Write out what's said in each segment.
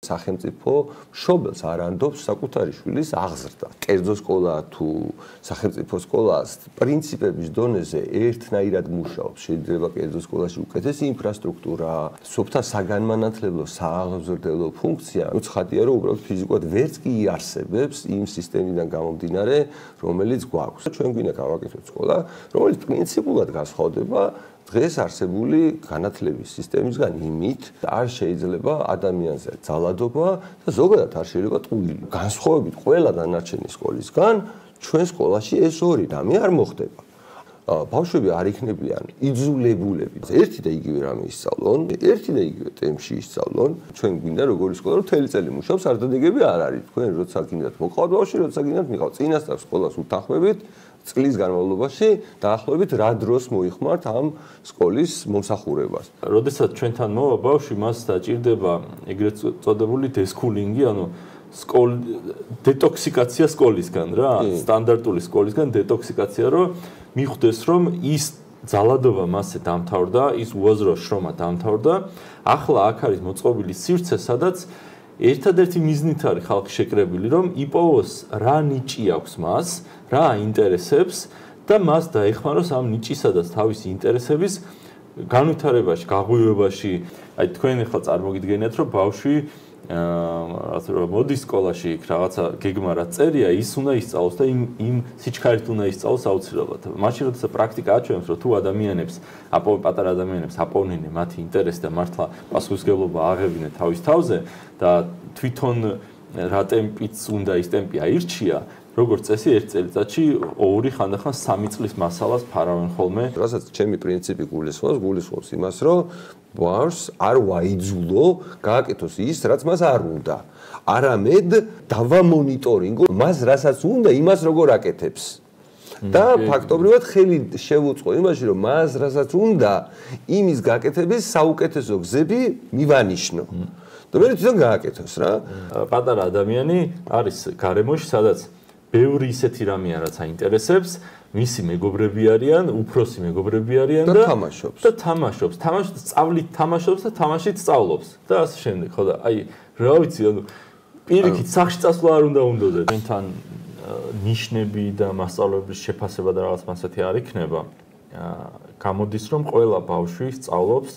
სახელმწიფო მშობელს არ ანდობს საკუთარი შვილის აღზრდა. კერძო სკოლა თუ სახელმწიფო სკოლა პრინციპების დონეზე ერთნაირად მუშაობს. შეიძლება კერძო სკოლაში უკეთესი ინფრასტრუქტურა, სოფთა საგანმანათლებლო, სააღზრდელო ფუნქცია, უცხადია რომ უბრალოდ ფიზიკურად ვერც კი იარსებებს იმ სისტემიდან გამომდინარე, რომელიც გვაქვს. ჩვენ გვინდა გავაკეთოთ სკოლა, რომელიც პრინციპულად განსხვავდება დღეს არსებული განათლების სისტემისგან იმით, არ შეიძლება ადამიანზე ძალადობა და ზოგადად არ შეიძლება ტყუილი. განსხვავებით ყველა დანარჩენი სკოლისგან, ჩვენ სკოლაში ეს ორი რამე არ მოხდება. ბავშვები არ იქნებიან იძულებულები. ერთი და იგივე რამე ისწავლონ, ერთი და იგივე ტემპში ისწავლონ. ჩვენ გვინდა როგორი სკოლა, რომ მთელი წელი მუშაობს, არდადეგები არ არის. თქვენ როცა გინდათ მოყავთ ბავშვი, როცა გინდათ მიყავთ. წინასწარ სკოლას უთანხმებით წლის განმავლობაში დაახლოებით რა დროს მოიხმართ ამ სკოლის მომსახურებას. როდესაც ჩვენთან მოვა ბავშვი, მას დაჭირდება ეგრეთ წოდებული დესკულინგი, ანუ დეტოქსიკაცია სკოლისგან რა, სტანდარტული სკოლისგან დეტოქსიკაცია, რომ მიხვდეს, რომ ის ძალადობა მასზე დამთავრდა, ის უაზრო შრომა დამთავრდა. ახლა აქ არის მოწყობილი სივრცე, სადაც ერთადერთი მიზნით არის ხალხი შეკრებილი, რომ იპოვოს რა ნიჭი აქვს მას, რა აინტერესებს და მას დაეხმაროს ამ ნიჭისა და თავისი ინტერესების განვითარებაში, გაღვივებაში. აი თქვენ ახლა წარმოგიდგენიათ, რომ ბავშვი მოდის სკოლაში რაღაცა გეგმა რა წერია, ის უნდა ისწავლოს და იმ სიჩქარით უნდა ისწავლოს აუცილებლად. მაშინ როდესაც პრაქტიკა აჩვენებს, რომ თუ ადამიანებს, პატარა ადამიანებს აპოვნინე მათი ინტერესი და მართლა პასუხისმგებლობა აღებინე თავის თავზე და თვითონ რა ტემპიც უნდა ის ტემპი აირჩია, როგორც წესი ერთ წელიწადში 2 ხანდახან 3 წლის მასალას ფარავენ ხოლმე. რასაც ჩემი პრინციპი გულისხმობს იმას, რომ ბავშვს არ ვაიძულო გააკეთოს ის, რაც მას არ უნდა. არამედ დავამონიტორინგო მას, რასაც უნდა, იმას როგორ აკეთებს. და ფაქტობრივად ხელი შევუწყო იმაში, რომ მას, რასაც უნდა, იმის გაკეთების საუკეთესო გზები მივანიშნო. და მე თვითონ გააკეთოს რა. პატარა ადამიანი არის გარემოში, სადაც ბევრი ისეთი რამეა, რაც აინტერესებს, მისი მეგობრები არიან, უფროსი მეგობრები არიან და თამაშობს. სწავლით თამაშობს და თამაშით სწავლობს და ასე შემდეგ, ხო და აი, რა ვიცი, ანუ პირიქით სახში წასვლა არ უნდა უნდოდეთ. ჩვენთან ნიშნები და მასწავლებლების შეფასება და რაღაც მასეთი არ იქნება. გამოდის, რომ ყველა ბავშვი სწავლობს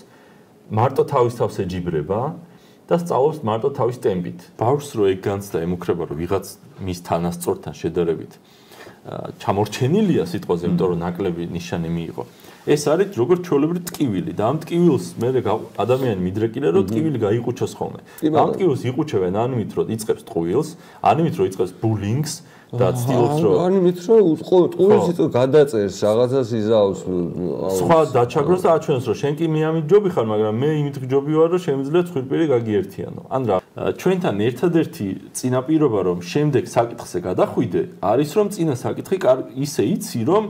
მარტო თავის თავს ეჯიბრება და სწავლობს მარტო თავის ტემპით. ბავშვს რო ეგ განცდა ემუქრება, რომ ვიღაც მის თანასწორთან შედარებით ჩამორჩენილია სიტყვაზე, იმიტომ რომ ნაკლები ნიშანი მიიღო. ეს არის როგორც ჩვეულებრივი ტკივილი და ამ ტკივილს მე ადამიანი მიდრეკილა, რომ ტკივილი გაიყუჩოს ხოლმე. ამ ტკივილს იყუჩებენ ან იმით, რომ იწყებს ტყუილს, ან იმით, რომ იწყებს ბულინგს და ცდილობს რომ ან იმით, რომ ტყუილს გადაწერს, რაღაცას იზავს. სხვა დაჩაგროს და აჩვენოს, რომ შენ კი მე ამით ჯობი ხარ, მაგრამ მე იმით ჯობი ვარ, რომ შემიძლია ცხვირპირი გაგიერთიანო. ან რა ჩვენთან ერთადერთი წინაპირობა, რომ შემდეგ საკითხზე გადახვიდე, არის რომ წინა საკითხი ისე იცი, რომ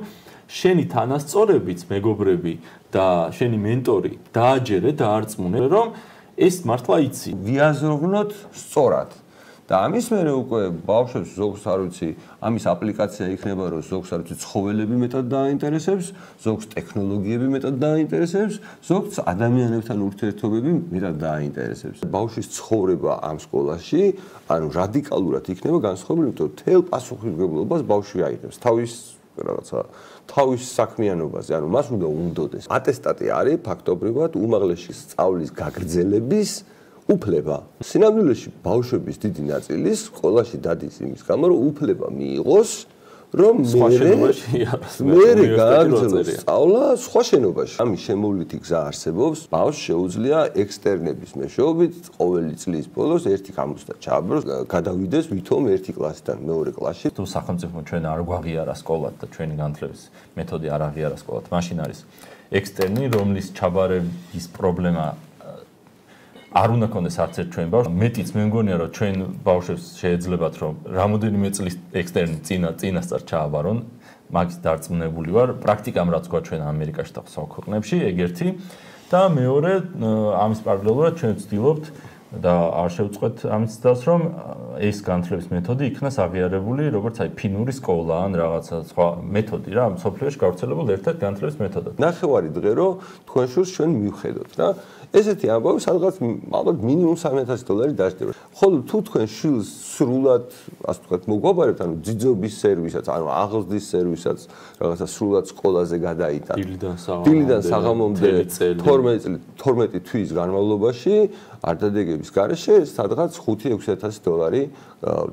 შენი თანასწორებიც, მეგობრები და შენი მენტორი დააჯერე და არწმუნე, რომ ეს მართლა იცი. ვიაზროვნოთ სწორად. და ამის მერე უკვე ბავშვებს ზოგს არ ვიცი, ამის აპლიკაცია იქნება, რომ ზოგს არ ვიცი, ცხოველები მეტად დააინტერესებს, ზოგს ტექნოლოგიები მეტად დააინტერესებს, ზოგს ადამიანებთან ურთიერთობები მეტად დააინტერესებს. ბავშვის ცხოვრება ამ სკოლაში, ანუ რადიკალურად იქნება განსხვავებული, იმიტომ რომ თელ პასუხისმგებლობას ბავშვი აიღებს თავის საქმიანობაზე, ანუ მას უნდა უნდოდეს. ატესტატი არის ფაქტობრივად უმაღლესი სწავლის გაგრძელების უფლება. სინამდვილეში ბავშვების დიდი ნაწილი სკოლაში დადის იმის გამო, რომ უფლება მიიღოს, რომ მერე გააგრძელოს სწავლა სხვა შენობაში. ამის შემოვლითი გზა არსებობს, ბავშვს შეუძლია ექსტერნების მეშვეობით ყოველი წლის ბოლოს ერთი გამოცდა ჩააბროს, გადავიდეს ვითომ ერთი კლასიდან მეორე კლასში. თუ სახელმწიფო ჩვენ არ გვაღიარა სკოლად და ჩვენი განათლების მეთოდი არ აღიარა სკოლად, მაშინ არის ექსტერნი, რომლის ჩაბარების პრობლემა არ უნდა კონდეს არც ერთ ჩვენ ბავშვს. მეტიც მე მგონია, რომ ჩვენ ბავშვებს შეეძლებათ, რომ რამოდენიმე წლის ექსტერნი წინასწარ ჩააბარონ, მაგის დარწმუნებული ვარ. პრაქტიკამ რაც გვაჩვენა ამერიკაში და სხვა ქვეყნებში, ეგ ერთი და მეორე ამის პარალელურად ჩვენ ვცდილობთ და არ შევწყვეთ ამის ძას, რომ ეს განათლების მეთოდი იქნას აღიარებული, როგორც აი ფინური სკოლა ან რაღაცა სხვა მეთოდი რა, მსოფლიოში გავრცელებულ ერთ-ერთ განათლების მეთოდად. ნახევარი დღე რომ თქვენ შულს ჩვენ მივხედოთ რა. ესეთი ამბავი სადღაც ალბათ მინიმუმ $3,000 დაждდება. ხოლო თუ თქვენ შულს სრულად, ასე ვთქვათ, მოგვაბარებთ, ანუ ძიძობის სერვისაც, ანუ აღზრდის სერვისაც, რაღაცა სრულად სკოლაზე გადაიტანთ. დილიდან საღამომდე 12 თვის განმავლობაში არდადეგების გარეშე სადღაც $5,000-6,000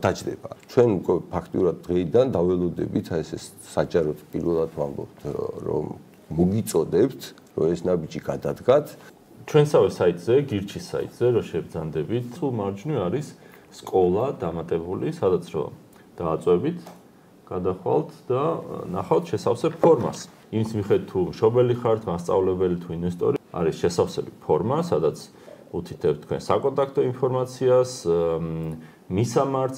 დაждდება. ჩვენ უკვე ფაქტიურად დღეიდან დაველოდებით აი ეს საჯაროდ პირველად ვამბობთ რომ მოგიწოდებთ რომ ეს ნაბიჯი გადადგათ. ჩვენსავე საიტზე, გირჩის საიტზე რო შევბრძანდებით, სულ მარჯვნივ არის სკოლა დამატებული, სადაც რომ დააწვევით, გადახვალთ და ნახავთ შესავსებ ფორმას. იმის მიხედვით თუ მშობელი ხართ, მასწავლებელი თუ ინვესტორი, არის შესავსები ფორმა, სადაც უთითებთ თქვენ საკონტაქტო ინფორმაციას, მისამართს